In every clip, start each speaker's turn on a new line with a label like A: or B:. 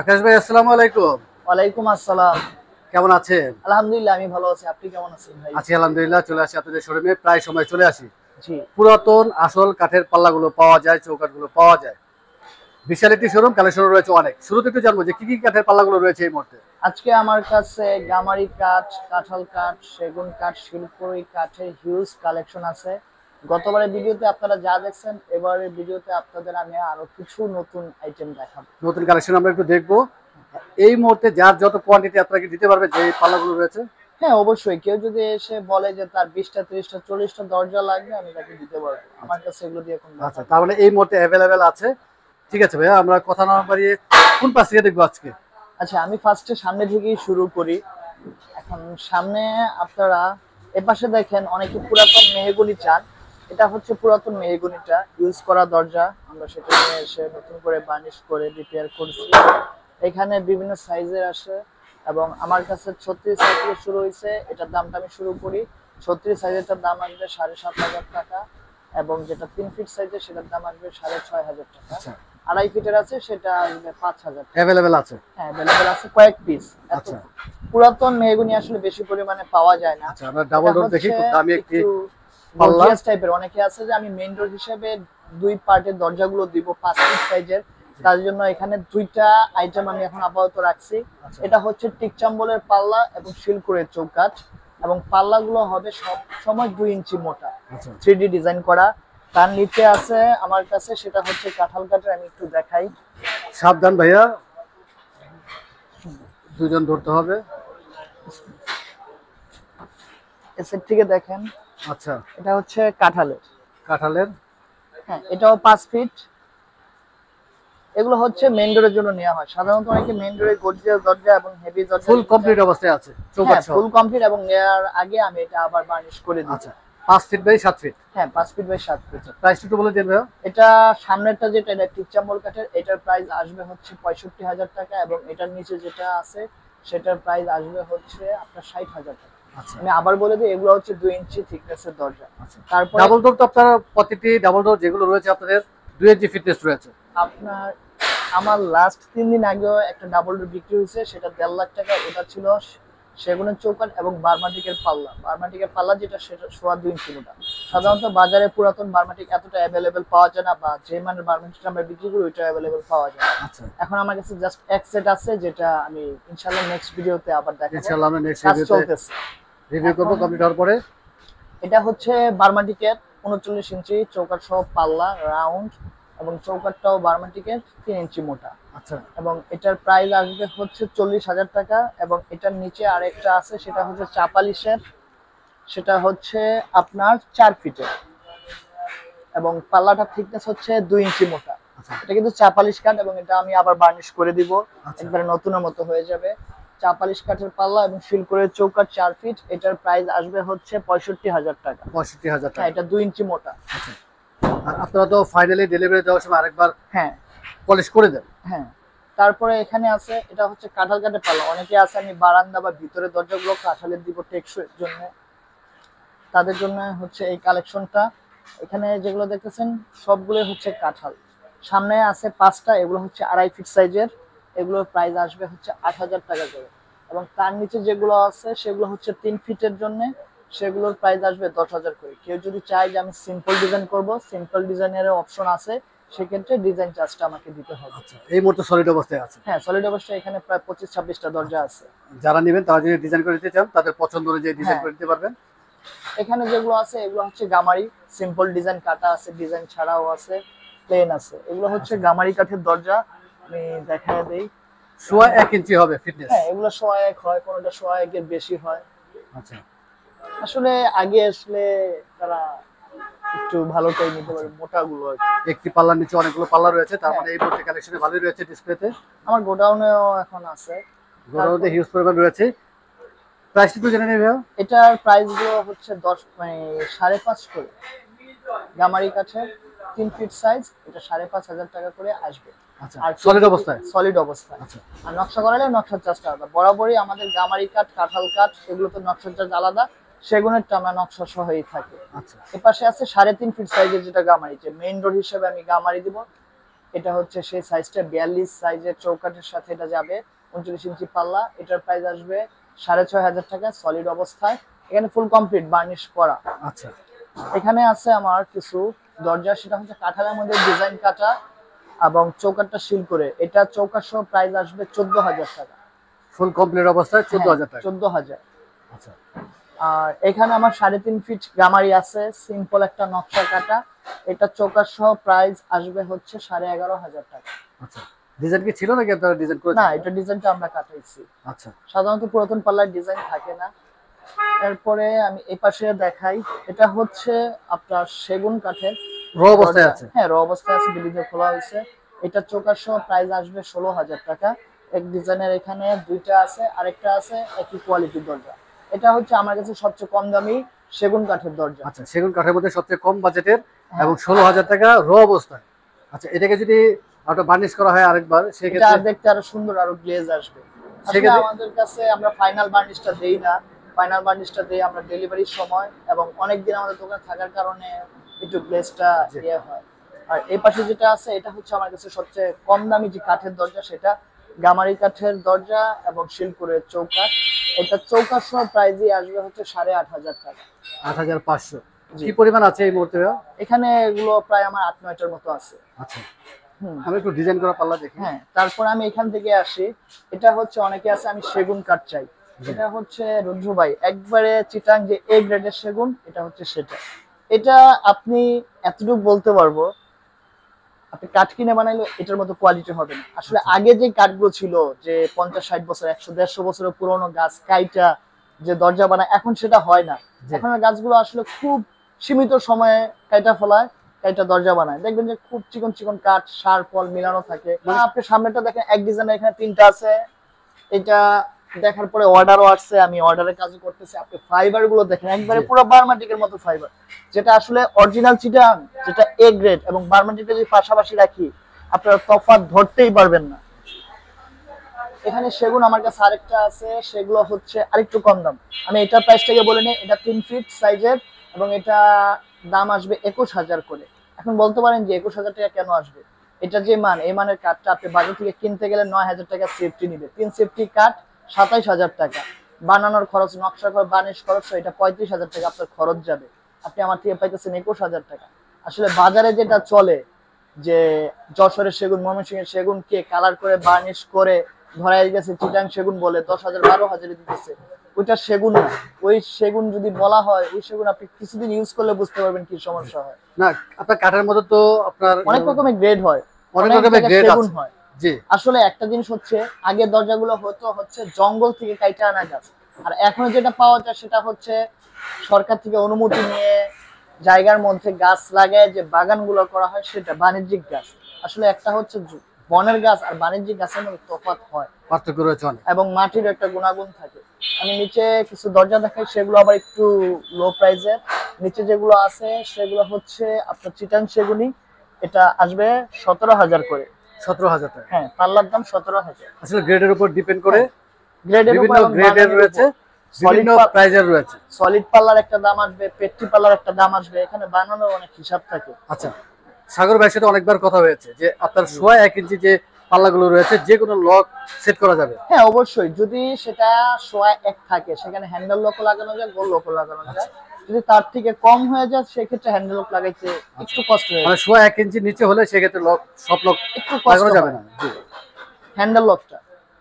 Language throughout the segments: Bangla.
A: আকাশ ভাই, আসসালামু আলাইকুম।
B: ওয়ালাইকুম আসসালাম।
A: কেমন আছেন?
B: আলহামদুলিল্লাহ আমি ভালো আছি। আপনি কেমন আছেন ভাই?
A: আছি আলহামদুলিল্লাহ। চলে আসি আপনাদের শোরুমে, প্রায় সময় চলে আসি।
B: জি।
A: পুরাতন আসল কাঠের পাল্লাগুলো পাওয়া যায়, চৌকাঠগুলো পাওয়া যায়। বিশাল একটি শোরুম, কালেকশন রয়েছে অনেক। শুরুতে একটু জানবো যে কি কি কাঠের পাল্লাগুলো রয়েছে এই মুহূর্তে।
B: আজকে আমার কাছে গামারি কাঠ, কাঁঠাল কাঠ, সেগুন কাঠ, শিলপুরি কাঠের হিউজ কালেকশন আছে। গতবারের ভিডিওতে আপনারা যা দেখছেন, এবারের ভিডিওতে আপনাদের আমি আরো কিছু নতুন আইটেম দেখাবো।
A: নতুন কালেকশন আমরা একটু দেখবো। এই মুহূর্তে যার যত কোয়ান্টিটি আপনাকে দিতে পারবে যে এই পাল্লাগুলো রয়েছে।
B: হ্যাঁ, অবশ্যই। কেউ যদি এসে বলে যে তার 20টা 30টা 40টা দরজা লাগবে, আমি তাকে দিতে পারবো। আমার কাছে এগুলো দিয়ে কোনো
A: আচ্ছা,
B: ব্যাপার না।
A: তার মানে এই মুহূর্তে অ্যাভেলেবেল আছে। ঠিক আছে ভাইয়া, আমরা কথা না বাড়িয়ে কোন পাশ থেকে দেখবো আজকে?
B: আচ্ছা, আমি ফার্স্টে সামনে থেকেই শুরু করি। এখন সামনে আপনারা এপাশে দেখেন অনেকে পুরাতন মেহগনি চান। এটা হচ্ছে পুরাতন মেহগনিটা ইউজ করা দরজা, আমরা সেটা নিয়ে এসে নতুন করে বার্নিশ করে রিপেয়ার করছি। এখানে বিভিন্ন সাইজের আসে এবং আমার কাছে 36 সাইজ থেকে শুরু হয়েছে। এটার দামটা আমি শুরু করি 36 সাইজেরটার দাম আসবে 7,500 টাকা এবং যেটা 3 ফিট সাইজের সেটার দাম আসবে 6,500 টাকা।
A: আচ্ছা,
B: 2.5 ফিটের আছে সেটা আসবে 5,000 টাকা।
A: অ্যাভেলেবেল আছে।
B: হ্যাঁ, অ্যাভেলেবেল আছে কয়েক পিস। এত
A: আচ্ছা
B: পুরাতন মেহগনি আসলে বেশি পরিমাণে পাওয়া যায় না।
A: আচ্ছা, আমরা ডাবল
B: এটা
A: ডোর দেখি,
B: হচ্ছে
A: খুব দামি একটি
B: একটু
A: পাল্লা।
B: গর্জিয়াস টাইপের। অনেকে আছে যে আমি মেইন ডোর হিসেবে দুই পার্টের দরজাগুলো দিব 5 ফিট সাইজের। তার জন্য এখানে দুইটা আইটেম আমি এখন আপাতত রাখছি।
A: আচ্ছা
B: এটা হচ্ছে টিকচাম্বলের পাল্লা এবং শিলকুড়ের চৌকাঠ এবং পাল্লাগুলো হবে সব সময় 2 ইঞ্চি মোটা,
A: আচ্ছা,
B: 3D ডিজাইন করা। তার নিচে আছে আমার কাছে সেটা হচ্ছে কাঁঠাল কাঠের, আমি একটু দেখাই।
A: সাবধান ভাইয়া, দুজন ধরতে হবে।
B: এসের থেকে দেখেন,
A: আচ্ছা,
B: এটা হচ্ছে কাঁঠালের।
A: কাঁঠালের।
B: হ্যাঁ, এটাও 5 ফিট। এগুলো হচ্ছে মেইন ডোরের জন্য নেওয়া হয়। সাধারণত অনেকে মেইন ডোরে গর্জিয়াস দরজা এবং হেভি দরজা
A: ফুল
B: নিতে চায়।
A: কমপ্লিট অবস্থায় আছে, চৌকাঠ
B: হ্যাঁ,
A: সহ।
B: ফুল কমপ্লিট এবং নেওয়ার আগে আমি এটা আবার বার্নিশ করে দিই।
A: আচ্ছা, 5 ফিট বাই 7 ফিট।
B: হ্যাঁ, 5 ফিট বাই 7 ফিট।
A: প্রাইসটা একটু বলে দিন ভাইয়া।
B: এটা সামনেরটা যেটা এটা টিকচাম্বল কাঠের, এটার প্রাইস আসবে হচ্ছে 65,000 টাকা এবং এটার নিচে যেটা আছে সেটার প্রাইস আসবে হচ্ছে আপনার 60,000 টাকা।
A: আচ্ছা
B: আমি আবার বলে দিই, এগুলো হচ্ছে 2 ইঞ্চি থিকনেসের দরজা।
A: আচ্ছা,
B: তারপরে
A: ডাবল ডোর তো আপনার প্রতিটি ডাবল ডোর যেগুলো রয়েছে আপনাদের 2 ইঞ্চি ফিটনেস রয়েছে।
B: আপনার আমার লাস্ট 3 দিন আগেও একটা ডাবল ডোর বিক্রি হয়েছে, সেটা 1.5 লাখ টাকা। ওটা ছিল সেগুনের চৌকাঠ এবং বার্মাটিকের পাল্লা। বার্মাটিকের পাল্লা যেটা সেটা 2.5 ইঞ্চি মোটা। সাধারণত বাজারে পুরাতন বার্মাটিক এতটা অ্যাভেলেবেল পাওয়া যায় না, বা যে মানের বার্মাটিকটা আমরা বিক্রি করি ওইটা অ্যাভেলেবেল পাওয়া যায় না।
A: আচ্ছা,
B: এখন আমার কাছে জাস্ট এক সেট আছে, যেটা আমি ইনশাআল্লাহ নেক্সট ভিডিওতে আবার দেখাবো।
A: ইনশাআল্লাহ আমরা নেক্সট
B: কাজ
A: ভিডিওতে
B: চলতেছে
A: রিভিউ করব
B: এখন।
A: কমপ্লিট হওয়ার পরে।
B: এটা হচ্ছে বার্মাটিকের 39 ইঞ্চি চৌকাঠ সহ পাল্লা রাউন্ড এবং চৌকাঠটাও বার্মাটিকের 3 ইঞ্চি মোটা
A: আচ্ছা
B: এবং এটার প্রাইস আসবে হচ্ছে 40,000 টাকা এবং এটার নিচে আরেকটা আছে সেটা হচ্ছে চাপালিশের, সেটা হচ্ছে আপনার 4 ফিটের এবং পাল্লাটার থিকনেস হচ্ছে 2 ইঞ্চি মোটা।
A: আচ্ছা
B: এটা কিন্তু চাপালিশ কাঠ এবং এটা আমি আবার বার্নিশ করে দিব,
A: আচ্ছা,
B: একবারে নতুনের মতো হয়ে যাবে। চাপালিশ কাঠের পাল্লা এবং শিলকুড়ের চৌকাঠ 4 ফিট, এটার প্রাইস আসবে হচ্ছে 65,000 টাকা।
A: 65,000
B: হ্যাঁ,
A: টাকা।
B: এটা 2 ইঞ্চি মোটা।
A: আচ্ছা, আর আপনারা তো ফাইনালি ডেলিভারি দেওয়ার সময় আরেকবার
B: হ্যাঁ
A: পলিশ করে দেন।
B: হ্যাঁ। তারপরে এখানে আছে এটা হচ্ছে কাঁঠাল কাঠের পাল্লা। অনেকে আছে আমি বারান্দা বা ভিতরে দরজাগুলো কাঁঠালের দিব টেকসইয়ের জন্য, তাদের জন্য হচ্ছে এই কালেকশনটা। এখানে যেগুলো দেখতেছেন সবগুলো হচ্ছে কাঁঠাল। সামনে আছে 5টা, এগুলো হচ্ছে 2.5 ফিট সাইজের। এগুলোর প্রাইস আসবে হচ্ছে 8,000 টাকা করে এবং তার নিচে যেগুলো আছে সেগুলো হচ্ছে 3 ফিটের জন্য, সেগুলোর প্রাইস আসবে 10,000 করে। কেউ যদি চায় যে আমি সিম্পল ডিজাইন করব, সিম্পল ডিজাইনের অপশন আছে, সেক্ষেত্রে ডিজাইন চার্জটা আমাকে দিতে হবে।
A: আচ্ছা, এই মুহূর্তে সলিড অবস্থায় আছে।
B: হ্যাঁ, সলিড অবশ্যই এখানে প্রায় 25-26টা দরজা আছে।
A: যারা নেবেন তারা যদি ডিজাইন করে দিতে চান তাদের পছন্দ অনুযায়ী ডিজাইন
B: হ্যাঁ,
A: করে দিতে পারবেন।
B: এখানে যেগুলো আছে এগুলো হচ্ছে গামারি, সিম্পল ডিজাইন কাটা আছে, ডিজাইন ছাড়াও আছে, প্লেন আছে। এগুলো হচ্ছে গামারি কাঠের দরজা, আমি দেখায় দেই।
A: সোয়া 1 ইঞ্চি হবে ফিটনেস।
B: হ্যাঁ, এগুলো 1.5 হয়, কোনোটা 1.5 এর বেশি হয়।
A: আচ্ছা
B: আসলে আগে আসলে তারা একটু ভালোটাই নিতে পারে, মোটাগুলো আর কি।
A: একটি পাল্লার নিচে অনেকগুলো পাল্লা রয়েছে, তার
B: হ্যাঁ,
A: মানে এই মুহূর্তে কালেকশনে ভালোই রয়েছে ডিসপ্লেতে।
B: আমার গোডাউনেও এখন আছে।
A: গোডাউনে হিউজ পরিমাণ রয়েছে। প্রাইসটা একটু জেনে নেবে।
B: এটার প্রাইস গুলো হচ্ছে 10 মানে 5.5 করে। গামারি কাঠের 3 ফিট সাইজ, এটা 5,500 টাকা করে আসবে।
A: আচ্ছা,
B: আর
A: সলিড অবস্থায়।
B: সলিড অবস্থায়।
A: আচ্ছা
B: আর নকশা করালে নকশার চার্জটা আলাদা। বরাবরই আমাদের গামারি কাঠ, কাঁঠাল কাঠ এগুলো তো নকশার চার্জ আলাদা, সেগুনেরটা আমরা নকশা সহই থাকে।
A: আচ্ছা
B: এপাশে আছে 3.5 ফিট সাইজের যেটা গামারি, যে মেইন ডোর হিসেবে আমি গামারি দিব। এটা হচ্ছে সেই সাইজটা 42 সাইজের চৌকাঠের সাথে এটা যাবে, 39 ইঞ্চি পাল্লা। এটার প্রাইস আসবে 6,500 টাকা সলিড অবস্থায়। এখানে ফুল কমপ্লিট বার্নিশ করা।
A: আচ্ছা,
B: এখানে আছে আমার কিছু দরজা, সেটা হচ্ছে কাঠালের মধ্যে ডিজাইন কাটা এবং চৌকাঠটা সিল করে। এটা চৌকাঠ সহ প্রাইস আসবে 14,000 টাকা।
A: ফুল কমপ্লিট অবস্থায় 14,000 টাকা।
B: 14,000।
A: আচ্ছা,
B: আর এখানে আমার 3.5 ফিট গামারি আছে, সিম্পল একটা নকশা কাটা। এটা চৌকাঠ সহ প্রাইস আসবে হচ্ছে 11,500 টাকা।
A: আচ্ছা, ডিজাইন কি ছিল নাকি আপনারা ডিজাইন করেছেন?
B: না, এটা ডিজাইনটা আমরা কাটাইছি।
A: আচ্ছা,
B: সাধারণত পুরাতন পাল্লার ডিজাইন থাকে না। এরপরে আমি এই পাশে দেখাই, এটা হচ্ছে আপনার সেগুন কাঠের
A: র অবস্থায় আছে।
B: হ্যাঁ, র অবস্থায় আছে, বিলিতে খোলা হয়েছে। এটা চৌকাঠ সহ প্রাইস আসবে 16,000 টাকা। এক ডিজাইনের এখানে দুইটা আছে, আরেকটা আছে একই কোয়ালিটির দরজা। এটা হচ্ছে আমার কাছে সবচেয়ে কম দামি সেগুন কাঠের দরজা।
A: আচ্ছা, সেগুন কাঠের মধ্যে সবচেয়ে কম বাজেটের
B: হ্যাঁ।
A: এবং 16,000 টাকা র অবস্থায়। আচ্ছা, এটাকে যদি আপনার বার্নিশ করা হয় আরেকবার,
B: এটা
A: সেক্ষেত্রে
B: দেখতে আরো সুন্দর, আরো গ্লেজ আসবে। আসলে
A: সেক্ষেত্রে
B: আমাদের কাছে আমরা ফাইনাল বার্নিশটা দেই না, ফাইনাল বার্নিশটা দেই আমরা ডেলিভারির সময়, এবং অনেকদিন আমাদের দোকান থাকার কারণে একটু গ্লেজটা ইয়ে হয়। আর এই পাশে যেটা আছে এটা হচ্ছে আমার কাছে সবচেয়ে কম দামি যে কাঠের দরজা, সেটা গামারি কাঠের দরজা এবং শিলপুরের চৌকাঠ। এটা চৌকাঠ সহ প্রাইসই আসবে হচ্ছে 8,500 টাকা।
A: 8,500।
B: জি।
A: কি পরিমাণ আছে এই মুহূর্তে ভাইয়া?
B: এখানে এগুলো প্রায় আমার 8-9টার মতো আছে।
A: আচ্ছা,
B: হুম।
A: আমি একটু ডিজাইন করা পাল্লা দেখি।
B: হ্যাঁ, তারপর আমি এখান থেকে আসি। এটা হচ্ছে অনেকে আছে আমি সেগুন কাঠ চাই। এটা হচ্ছে রুদ্র ভাই একবারে চিটাং যে এ গ্রেডের সেগুন, এটা হচ্ছে সেটা। এটা আপনি এতটুকু বলতে পারবো, আপনি কাঠ কিনে বানাইলে এটার মতো কোয়ালিটি হবে না। আসলে আগে যে কাঠগুলো ছিল যে 50-60 বছর 100-150 বছরের পুরোনো গাছ কাইটা যে দরজা বানায়, এখন সেটা হয় না।
A: জি।
B: এখন গাছগুলো আসলে খুব সীমিত সময়ে কাইটা ফেলায়, কাইটা দরজা বানায়। দেখবেন যে খুব চিকন চিকন কাঠ সার ফল মিলানো থাকে। আপনি সামনেটা দেখেন, এক ডিজাইনের এখানে 3টা আছে। এটা দেখার পরে অর্ডারও আসছে, আমি অর্ডারের কাজ করতেছি। আপনি ফাইবার গুলো দেখেন, একবারে
A: জি।
B: পুরো বার্মাটিকের মতো ফাইবার, যেটা আসলে অরিজিনাল চিটাং, যেটা এ গ্রেড এবং বার্মাটিকে যদি পাশাপাশি রাখি আপনারা তফাৎ ধরতেই পারবেন না। এখানে সেগুন আমার কাছে আরেকটা আছে, সেগুলো হচ্ছে আরেকটু কম দাম। আমি এটার প্রাইসটাকে বলে নিই, এটা 3 ফিট সাইজের এবং এটা দাম আসবে 21,000 করে। এখন বলতে পারেন যে 21,000 টাকা কেন আসবে? এটা যে মান, এই মানের কাঠটা আপনি বাজার থেকে কিনতে গেলে 9,000 টাকা সেফটি নিবে। 3 সেফটি কাঠ 27,000 টাকা, বানানোর খরচ, নকশা করে বার্নিশ খরচ, এটা 35,000 টাকা আপনার খরচ যাবে। আপনি আমার থেকে পাইতেছেন 21,000 টাকা। আসলে বাজারে যেটা চলে যে যশোরের সেগুন, ময়মনসিংহের সেগুনকে কালার করে বার্নিশ করে ধরাই গেছে চিটাং সেগুন বলে 10,000 12,000 দিতেছে, ওইটা সেগুন না। ওই সেগুন যদি বলা হয়, ওই সেগুন আপনি কিছুদিন ইউজ করলে বুঝতে পারবেন কি সমস্যা হয়।
A: না, আপনার কাঠের মধ্যে তো আপনার
B: অনেক রকমের গ্রেড হয়,
A: অনেক রকমের গ্রেড
B: সেগুন
A: আছে।
B: হয়।
A: জি।
B: আসলে একটা জিনিস হচ্ছে, আগের দরজাগুলো হতো হচ্ছে জঙ্গল থেকে কাইটা আনা গাছ, আর এখন যেটা পাওয়া যায় সেটা হচ্ছে সরকার থেকে অনুমতি নিয়ে জায়গার মধ্যে গাছ লাগায় যে বাগানগুলো করা হয়, সেটা বাণিজ্যিক গাছ। আসলে একটা হচ্ছে বনের গাছ আর বাণিজ্যিক গাছের মধ্যে তফাৎ হয়,
A: পার্থক্য রয়েছে অনেক।
B: এবং মাটির একটা গুণাগুণ থাকে। আমি নিচে কিছু দরজা দেখাই, সেগুলো আবার একটু লো প্রাইসের। নিচে যেগুলো আছে সেগুলো হচ্ছে আপনার চিটাং সেগুনি। এটা আসবে 17,000 করে।
A: 17,000 টাকা।
B: হ্যাঁ, পাল্লার দাম 17,000।
A: আসলে গ্রেডের উপর ডিপেন্ড করে
B: গ্রেডের উপর
A: বিভিন্ন
B: এবং
A: গ্রেডের
B: বাগানের
A: রয়েছে,
B: উপর।
A: বিভিন্ন প্রাইজের রয়েছে।
B: সলিড পাল্লার একটা দাম আসবে, পেট্রি পাল্লার একটা দাম আসবে। এখানে বানানোর অনেক হিসাব থাকে।
A: আচ্ছা, সাগর ভাইয়ের সাথে অনেকবার কথা হয়েছে যে আপনার 1.5 ইঞ্চি যে পাল্লাগুলো রয়েছে যে কোনো লক সেট করা যাবে।
B: হ্যাঁ, অবশ্যই। যদি সেটা 1.5 থাকে সেখানে হ্যান্ডেল লক লাগানো যায়, গোল লক লাগানো যায়। যদি তার থেকে কম হয়ে যায় সেক্ষেত্রে হ্যান্ডেল লক লাগাইতে একটু কষ্ট হয়ে
A: মানে
B: যায়,
A: 1.5 ইঞ্চি নিচে হলে সেক্ষেত্রে লক সব লক
B: একটু
A: লাগানো
B: কষ্ট
A: যাবে
B: হয়
A: না। জি।
B: হ্যান্ডেল লকটা।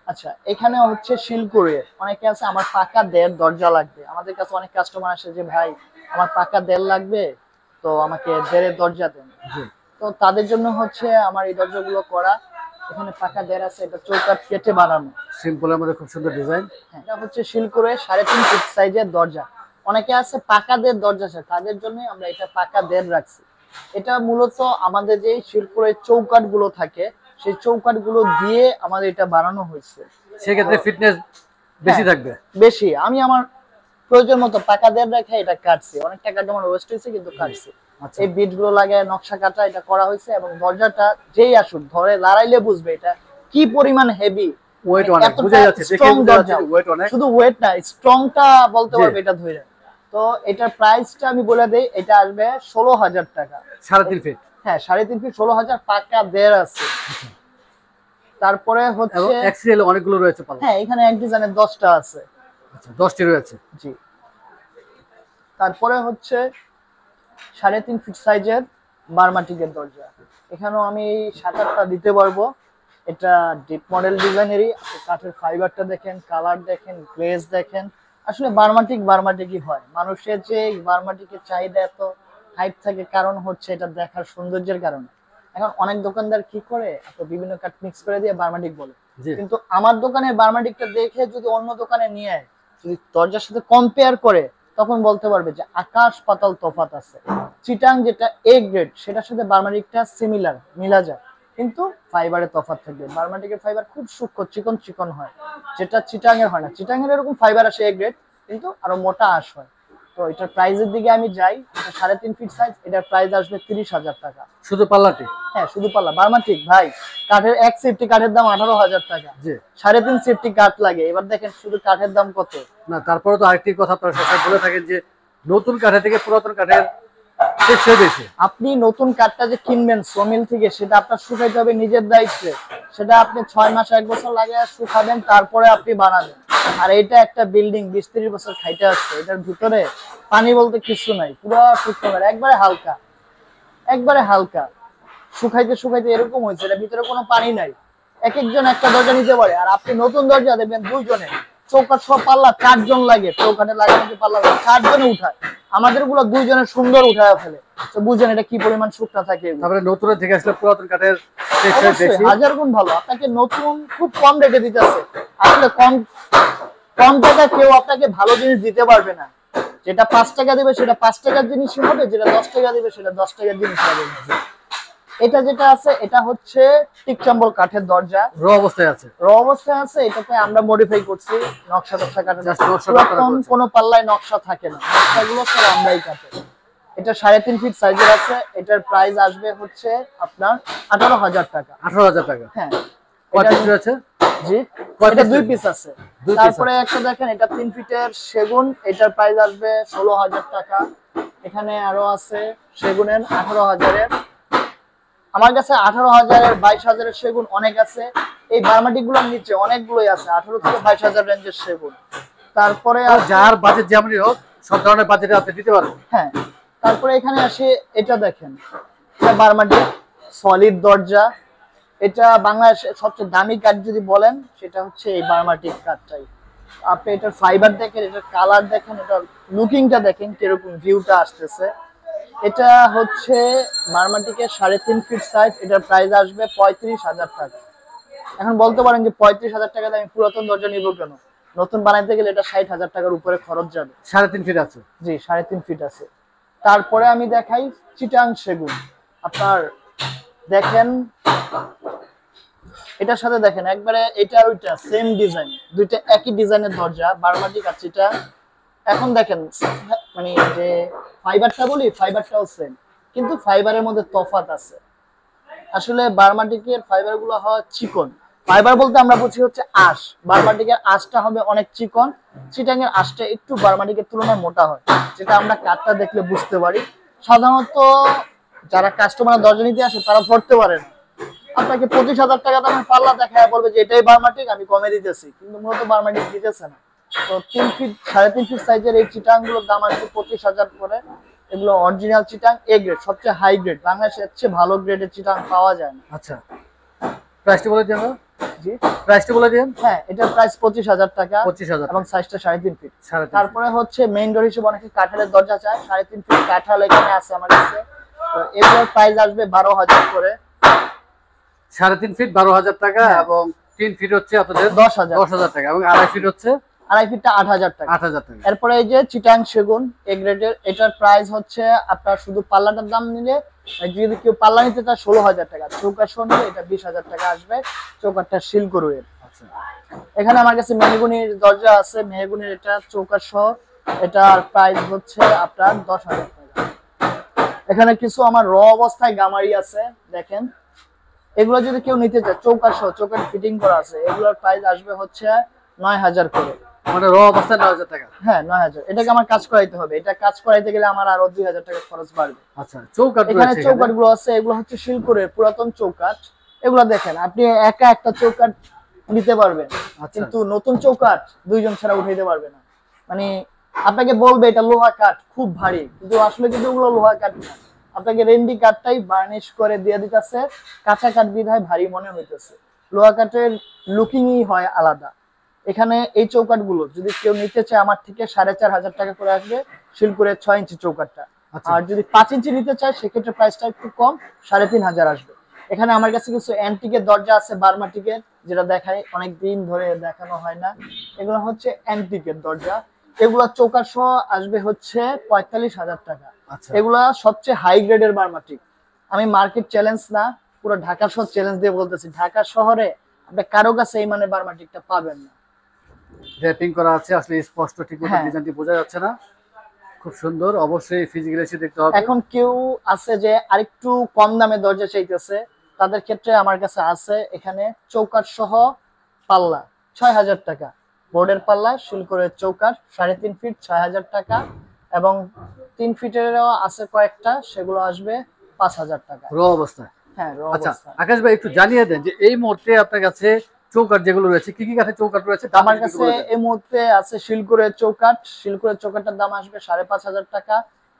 B: আচ্ছা, এখানে হচ্ছে শিলকুড়ে অনেকে আছে আমার পাকা দেড় দরজা লাগবে। আমাদের কাছে অনেক কাস্টমার আসে যে ভাই আমার পাকা দেড় লাগবে, তো আমাকে দেড়ের দরজা দেন।
A: জি।
B: তো তাদের জন্য হচ্ছে আমার এই দরজাগুলো করা। এখানে পাকা দেড় আছে, এটা চৌকাঠ কেটে বানানো।
A: সিম্পলের মধ্যে খুব সুন্দর ডিজাইন।
B: হ্যাঁ, এটা হচ্ছে শিলকুড়ে 3.5 ফিট সাইজের দরজা। অনেকে আছে পাকা দেড় দরজা আছে, তাদের জন্য আমরা এটা পাকা দেড় রাখছি। এটা মূলত আমাদের যে শিলকুড়ের চৌকাঠ গুলো থাকে, সেই চৌকাঠ গুলো দিয়ে আমাদের এটা বানানো হয়েছে।
A: সেক্ষেত্রে ফিটনেস বেশি থাকবে।
B: বেশি আমি আমার প্রয়োজন মতো পাকা দেড় রেখে এটা কাটছি। অনেক টাকা যেমন ওয়েস্ট হয়েছে, কিন্তু কাটছি।
A: আচ্ছা।
B: এই বিট গুলো লাগে নকশা কাটা এটা করা হয়েছে, এবং দরজাটা যেই আসুক ধরে লড়াইলে বুঝবে এটা কি পরিমাণ হেভি।
A: ওয়েট অনেক বোঝা যাচ্ছে, দেখে বোঝা যাচ্ছে ওয়েট অনেক।
B: শুধু ওয়েট না, স্ট্রংটা বলতে পারবে এটা ধরে। তো এটার প্রাইসটা আমি বলে দেই, এটা আসবে 16,000 টাকা।
A: 3.5 ফিট।
B: হ্যাঁ 3.5 ফিট 16,000 পাকা দেড় আছে। তারপরে
A: এবং
B: হচ্ছে
A: এক্সিএল অনেকগুলো রয়েছে পাল্লা।
B: হ্যাঁ এখানে এক ডিজাইনের 10টা আছে।
A: আচ্ছা 10টি রয়েছে।
B: জি। তারপরে হচ্ছে 3.5 ফিট সাইজের বার্মাটিকের দরজা, এখানেও আমি 7-8টা দিতে পারবো। এটা ডিপ মডেল ডিজাইনেরই, কাঠের ফাইবারটা দেখেন, কালার দেখেন, গ্লেজ দেখেন। আসলে বার্মাটিকই হয়। মানুষের যে বার্মাটিকের চাহিদা এত হাইপ থাকে কারণ হচ্ছে এটা দেখার সৌন্দর্যের কারণে। এখন অনেক দোকানদার কি করে বিভিন্ন কাঠ মিক্স করে দিয়ে বার্মাটিক বলে, কিন্তু আমার দোকানের বার্মাটিকটা দেখে যদি অন্য দোকানে নিয়ে যদি দরজার সাথে কম্পেয়ার করে তখন বলতে পারবে যে আকাশ পাতাল তফাৎ আছে। চিটাং যেটা এ গ্রেড সেটার সাথে বার্মাটিকটা সিমিলার, মিলা যায়, কিন্তু ফাইবারে তফাৎ থাকবে। বার্মাটিকের ফাইবার খুব সূক্ষ্ম চিকন চিকন হয়, যেটা চিটাং এর হয় না। চিটাং এর এরকম ফাইবার আসে এ গ্রেড, কিন্তু আরো মোটা আঁশ হয়। তো এটার প্রাইসের দিকে আমি যাই, এটা 3.5 ফিট সাইজ, এটার প্রাইস আসবে 30,000 টাকা।
A: শুধু পাল্লাটি?
B: হ্যাঁ শুধু পাল্লা। বার্মাটিক ভাই কাঠের এক সেফটি কাঠের দাম 18,000 টাকা। 3.5 সেফটি কাঠ লাগে। এবার দেখেন শুধু কাঠের দাম কত।
A: না তারপরে তো আরেকটি কথা আপনারা সবসময় বলে থাকেন যে নতুন কাঠের থেকে পুরাতন কাঠের টেকসই বেশি।
B: আপনি নতুন কাঠটা যে কিনবেন সোমিল থেকে, সেটা আপনার শুকাইতে হবে নিজের দায়িত্বে। সেটা আপনি 6 মাস 1 বছর লাগে শুকাবেন, তারপরে আপনি বানাবেন। আর এটা একটা বিল্ডিং 20-30 বছর খাইতে আসছে, এটার ভিতরে পানি বলতে কিছু নাই, পুরো শুকনো কাঠ, একবারে হালকা, একবারে হালকা। শুকাইতে শুকাইতে এরকম হয়েছে, এটার ভিতরে কোনো পানি নাই। এক একজন একটা দরজা নিতে পারে। আর আপনি নতুন দরজা দেবেন 2 জনে, চৌকাঠ সব পাল্লা 4 জন লাগে, চৌকাঠে লাগানো যে পাল্লা 4 জনে উঠায়, আমাদের গুলো 2 জনে সুন্দর উঠায় ফেলে। তো বুঝেন এটা কি পরিমাণ শুকনা থাকে।
A: তারপরে নতুনের থেকে আসলে পুরাতন কাঠের টেকসই বেশি,
B: 1000 গুণ ভালো। আপনাকে নতুন খুব কম রেটে দিতেছে। আসলে কম কম টাকা কেউ আপনাকে ভালো জিনিস দিতে পারবে না। যেটা 5 টাকা দিবে সেটা 5 টাকার জিনিসই হবে, যেটা 10 টাকা দিবে সেটা 10 টাকার জিনিস হবে। এটা যেটা আছে এটা হচ্ছে টিকচাম্বল কাঠের দরজা,
A: র অবস্থায় আছে।
B: র অবস্থায় আছে। এটাতে আমরা মডিফাই করছি, নকশা টকশা কাটের।
A: Just নকশা করা করেছে।
B: কোনো পাল্লায় নকশা থাকে না, নকশাগুলো সব আমরাই কাটে। এটা 3.5 ফিট সাইজের আছে। এটার প্রাইস আসবে হচ্ছে আপনার 18,000 টাকা।
A: 18,000 টাকা।
B: হ্যাঁ।
A: কয় পিস রয়েছে?
B: জি, এটা 2 পিস আছে। তারপরে একটা দেখেন, এটা 3 ফিটের সেগুন, এটার প্রাইস আসবে 16,000 টাকা। এখানে আরো আছে সেগুনের 18,000 এর। আমার কাছে 18,000 এর 22,000 এর সেগুন অনেক আছে। এই বার্মাটিক গুলোর নিচে অনেকগুলোই আছে 18 থেকে 22,000 রেঞ্জের সেগুন। তারপরে
A: যার বাজেট যেমনই হোক সব ধরনের বাজেটে আপনি দিতে পারবেন।
B: হ্যাঁ। তারপরে এখানে আসি, এটা দেখেন, এটা বার্মাটিক সলিড দরজা। এটা বাংলাদেশের সবচেয়ে দামি কাঠ যদি বলেন সেটা হচ্ছে এই বার্মাটিক কাঠটাই। আপনি এটার ফাইবার দেখেন, এটার কালার দেখেন, এটার লুকিংটা দেখেন কিরকম ভিউটা আসতেছে। এটা হচ্ছে বার্মাটিকের 3.5 ফিট সাইজ, এটার প্রাইস আসবে 35,000 টাকা। এখন বলতে পারেন যে 35,000 টাকাতে আমি পুরাতন দরজা নিব কেন? নতুন বানাইতে গেলে এটা 60,000 টাকার উপরে খরচ যাবে।
A: 3.5 ফিট আছে? জি
B: 3.5 ফিট আছে। তারপরে আমি দেখাই চিটাং সেগুন। আপনার দেখেন এটার সাথে দেখেন একবারে এটা আর ওইটা সেম ডিজাইন, দুইটা একই ডিজাইনের দরজা, বার্মাটিক আর চিটাং। এখন দেখেন মানে যে ফাইবারটা বলি, ফাইবারটাও সেম, কিন্তু ফাইবারের মধ্যে তফাৎ আছে। আসলে বার্মাটিকের ফাইবার গুলো হয় চিকন। ফাইবার বলতে আমরা বুঝি হচ্ছে আঁশ। বার্মাটিকের আঁশটা হবে অনেক চিকন, চিটাং এর আঁশটা একটু বার্মাটিকের তুলনায় মোটা হয়, যেটা আমরা কাঠটা দেখলে বুঝতে পারি। সাধারণত যারা কাস্টমার দরজা নিতে আসে তারা ধরতে পারে না। আপনাকে 25,000 টাকা দামের পাল্লা দেখায় বলবে যে এটাই বার্মাটিক, আমি কমে দিতেছি, কিন্তু মূলত বার্মাটিক দিতেছে না। তো 3 ফিট 3.5 ফিট সাইজের এই চিটাং গুলোর দাম আসবে 25,000 করে। এগুলো অরিজিনাল চিটাং এ গ্রেড, সবচেয়ে হাই গ্রেড। বাংলাদেশের চেয়ে ভালো গ্রেডের চিটাং পাওয়া যায় না।
A: আচ্ছা, প্রাইসটা বলে দিন।
B: জি,
A: প্রাইসটা বলে দিন।
B: হ্যাঁ, এটার প্রাইস 25,000 টাকা।
A: 25,000
B: এবং সাইজটা 3.5 ফিট। তারপরে
A: তারপরে
B: হচ্ছে মেইন ডোর হিসেবে অনেকে কাঠের দরজা চায়, 3.5 ফিট কাঠাল এখানে আছে আমার কাছে। তো এগুলোর প্রাইস আসবে 12,000 করে।
A: 3.5 ফিট 12,000 টাকা, এবং 3 ফিট হচ্ছে আপনাদের 10,000 টাকা, এবং 2.5 ফিট হচ্ছে
B: 2.5 ফিটটা 8,000 টাকা।
A: 8,000 টাকা।
B: এরপরে এই যে চিটাং সেগুন এ গ্রেডের, এটার প্রাইস হচ্ছে আপনার শুধু পাল্লাটার দাম নিলে, যদি কেউ পাল্লা নিতে চায় 16,000 টাকা, চৌকাঠ সহ নিলে এটা 20,000 টাকা আসবে। চৌকাঠটা শিলকরুয়ের।
A: আচ্ছা,
B: এখানে আমার কাছে মেহগুনির দরজা আছে, মেহগুনির এটা চৌকাঠ সহ, এটার প্রাইস হচ্ছে আপনার 10,000 টাকা। এখানে কিছু আমার র অবস্থায় গামারি আছে দেখেন, এগুলো যদি কেউ নিতে চায় চৌকাঠ সহ, চৌকাঠ ফিটিং করা আছে, এগুলোর প্রাইস আসবে হচ্ছে 9,000 করে।
A: মানে র অবস্থায় 9,000 টাকা।
B: হ্যাঁ 9,000। এটাকে আমার কাজ করাইতে হবে, এটা কাজ করাইতে গেলে আমার আরো 2,000 টাকা খরচ বাড়বে।
A: আচ্ছা, চৌকাঠ
B: এখানে
A: রয়েছে
B: চৌকাঠ গুলো আছে, এগুলো হচ্ছে শিলকুরের পুরাতন চৌকাঠ। এগুলো দেখেন আপনি একা একটা চৌকাঠ নিতে পারবেন,
A: আচ্ছা।
B: কিন্তু নতুন চৌকাঠ দুইজন ছাড়া উঠাইতে পারবে না। মানে আপনাকে বলবে এটা লোহা কাঠ খুব ভারী, কিন্তু আসলে কিন্তু ওগুলো লোহা কাঠ না। আপনাকে রেন্ডি কাঠটাই বার্নিশ করে দিয়ে দিতেছে, কাঁচা কাঠ বিধায় ভারী মনে হইতেছে। লোহা কাঠের লুকিংই হয় আলাদা। এখানে এই চৌকাঠ গুলো যদি কেউ নিতে চায় আমার থেকে 4,500 টাকা করে আসবে শিলপুরের 6 ইঞ্চি চৌকাঠটা।
A: আচ্ছা।
B: আর যদি 5 ইঞ্চি নিতে চায় সেক্ষেত্রে প্রাইসটা একটু কম, 3,500 আসবে। এখানে আমার কাছে কিছু অ্যান্টিকের দরজা আছে, বার্মাটিকের, যেটা দেখায় অনেকদিন ধরে দেখানো হয় না। এগুলো হচ্ছে অ্যান্টিকের দরজা। এগুলা চৌকাঠ সহ আসবে হচ্ছে 45,000 টাকা।
A: আচ্ছা।
B: এগুলা সবচেয়ে হাই গ্রেডের বার্মাটিক। আমি মার্কেট চ্যালেঞ্জ না, পুরো ঢাকা শহর চ্যালেঞ্জ দিয়ে বলতেছি, ঢাকা শহরে আপনি কারো কাছে এই মানে বার্মাটিকটা পাবেন না।
A: র‍্যাপিং করা আছে, আসলে স্পষ্ট ঠিকমতো
B: হ্যাঁ।
A: ডিজাইনটি বোঝা যাচ্ছে না। খুব সুন্দর, অবশ্যই ফিজিক্যালি এসে দেখতে হবে।
B: এখন কেউ আছে যে আরেকটু কম দামে দরজা চাইতেছে, তাদের ক্ষেত্রে আমার কাছে আছে এখানে চৌকাঠ সহ পাল্লা 6,000 টাকা, বোর্ডের পাল্লা শিলকরের চৌকাঠ 3.5 ফিট 6,000 টাকা, এবং 3 ফিটেরও আছে কয়েকটা, সেগুলো আসবে 5,000 টাকা।
A: র অবস্থায়।
B: হ্যাঁ
A: আচ্ছা,
B: অবস্থা।
A: আকাশ ভাই একটু জানিয়ে দেন যে এই মুহূর্তে আপনার কাছে চৌকাঠ যেগুলো রয়েছে, কি কি কাঠের চৌকাঠ রয়েছে?
B: আমার কাছে এই মুহূর্তে আছে শিলকুরের চৌকাঠ। শিলকুরের চৌকাঠটার দাম আসবে 5,500 টাকা।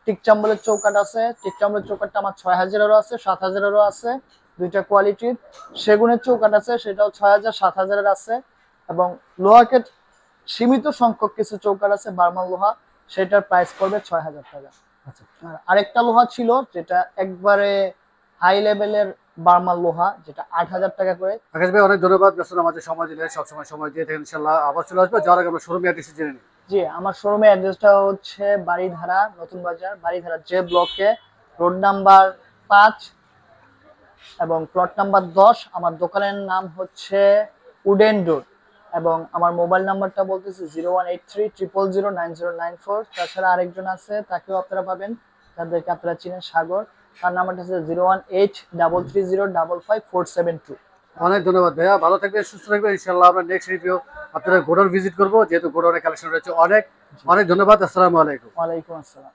B: টিকচাম্বলের চৌকাঠ আছে, টিকচাম্বলের চৌকাঠটা আমার 6,000-এরও আছে, 7,000-এরও আছে, দুইটা কোয়ালিটির। সেগুনের চৌকাঠ আছে, সেটাও 6,000 7,000-এর আছে। এবং লোহাকের সীমিত সংখ্যক কিছু চৌকাঠ আছে বার্মা লোহা, সেটার প্রাইস পড়বে 6,000 টাকা।
A: আচ্ছা।
B: আর আরেকটা লোহা ছিল যেটা একবারে হাই লেভেলের বার্মা লোহা, যেটা 8,000 টাকা করে।
A: আকাশ ভাই অনেক ধন্যবাদ, ব্যস্ত আমাদের সময় দিলে, সবসময় সময় দিয়ে থাকেন। ইনশাআল্লাহ আবার চলে আসবো, যাওয়ার আগে আমরা শোরুমে অ্যাড্রেস জেনে নিই।
B: জি, আমার শোরুমের অ্যাড্রেসটা হচ্ছে বাড়িধারা নতুন বাজার, বাড়িধারা যে ব্লকে, রোড নাম্বার 5 এবং প্লট নাম্বার 10। আমার দোকানের নাম হচ্ছে উডেন ডোর, এবং আমার মোবাইল নাম্বারটা বলতেছি 0183 0009094। তাছাড়া আরেকজন আছে, তাকেও আপনারা পাবেন, তাদেরকে আপনারা চিনেন, সাগর। তার নাম্বারটা হচ্ছে 01833055472।
A: অনেক ধন্যবাদ ভাইয়া, ভালো থাকবেন, সুস্থ থাকবেন। ইনশাআল্লাহ আমরা নেক্সট রিভিউ আপনাদের গোডাউন ভিজিট করবো, যেহেতু গোডাউনের কালেকশন রয়েছে অনেক। অনেক ধন্যবাদ, আসসালামু আলাইকুম।
B: ওয়ালাইকুম আসসালাম।